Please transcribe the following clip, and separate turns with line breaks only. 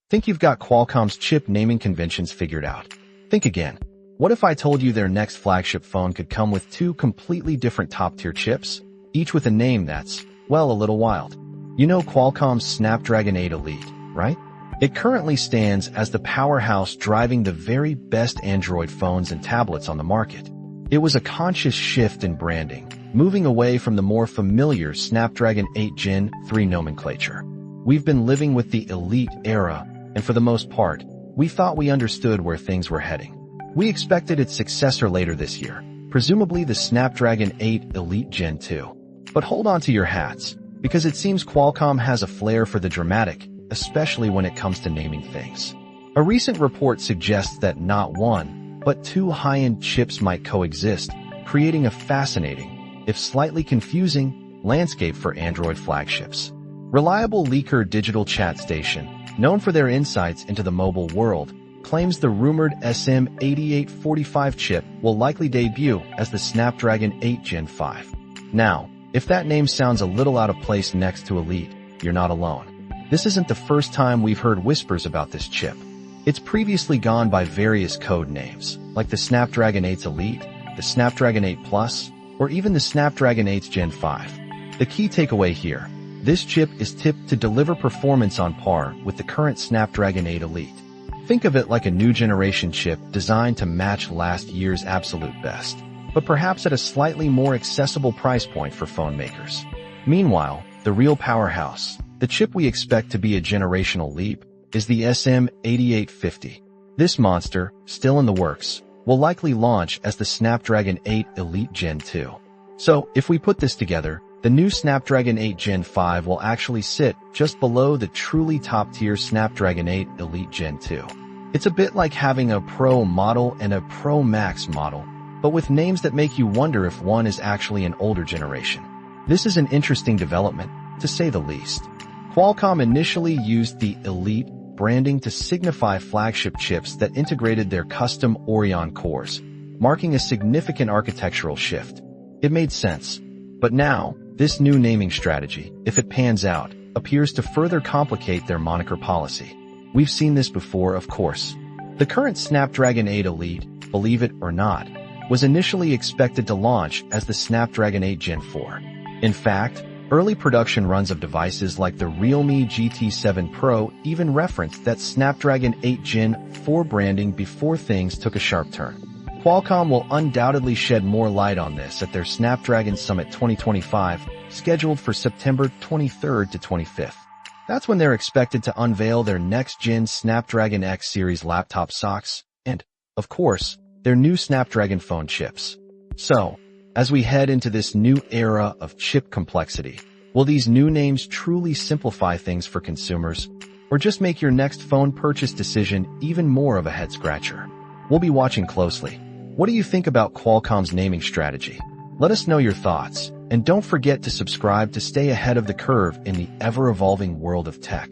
Think you've got Qualcomm's chip naming conventions figured out? Think again. What if I told you their next flagship phone could come with two completely different top-tier chips, each with a name that's, well, a little wild? You know Qualcomm's Snapdragon 8 Elite, right? It currently stands as the powerhouse driving the very best Android phones and tablets on the market. It was a conscious shift in branding, moving away from the more familiar Snapdragon 8 Gen 3 nomenclature. We've been living with the Elite era, and for the most part, we thought we understood where things were heading. We expected its successor later this year, presumably the Snapdragon 8 Elite Gen 2. But hold on to your hats, because it seems Qualcomm has a flair for the dramatic, especially when it comes to naming things. A recent report suggests that not one, but two high-end chips might coexist, creating a fascinating, if slightly confusing, landscape for Android flagships. Reliable leaker Digital Chat Station, known for their insights into the mobile world, claims the rumored SM8845 chip will likely debut as the Snapdragon 8 Gen 5. Now, if that name sounds a little out of place next to Elite, you're not alone. This isn't the first time we've heard whispers about this chip. It's previously gone by various code names, like the Snapdragon 8 Elite, the Snapdragon 8 Plus, or even the Snapdragon 8 Gen 5. The key takeaway here: this chip is tipped to deliver performance on par with the current Snapdragon 8 Elite. Think of it like a new generation chip designed to match last year's absolute best, but perhaps at a slightly more accessible price point for phone makers. Meanwhile, the real powerhouse, the chip we expect to be a generational leap, is the SM8850. This monster, still in the works, will likely launch as the Snapdragon 8 Elite Gen 2. So, if we put this together, the new Snapdragon 8 Gen 5 will actually sit just below the truly top-tier Snapdragon 8 Elite Gen 2. It's a bit like having a Pro model and a Pro Max model, but with names that make you wonder if one is actually an older generation. This is an interesting development, to say the least. Qualcomm initially used the Elite branding to signify flagship chips that integrated their custom Orion cores, marking a significant architectural shift. It made sense. But now, this new naming strategy, if it pans out, appears to further complicate their moniker policy. We've seen this before, of course. The current Snapdragon 8 Elite, believe it or not, was initially expected to launch as the Snapdragon 8 Gen 4. In fact, early production runs of devices like the Realme GT7 Pro even referenced that Snapdragon 8 Gen 4 branding before things took a sharp turn. Qualcomm will undoubtedly shed more light on this at their Snapdragon Summit 2025, scheduled for September 23rd to 25th. That's when they're expected to unveil their next-gen Snapdragon X series laptop SoCs and, of course, their new Snapdragon phone chips. So, as we head into this new era of chip complexity, will these new names truly simplify things for consumers, or just make your next phone purchase decision even more of a head-scratcher? We'll be watching closely. What do you think about Qualcomm's naming strategy? Let us know your thoughts, and don't forget to subscribe to stay ahead of the curve in the ever-evolving world of tech.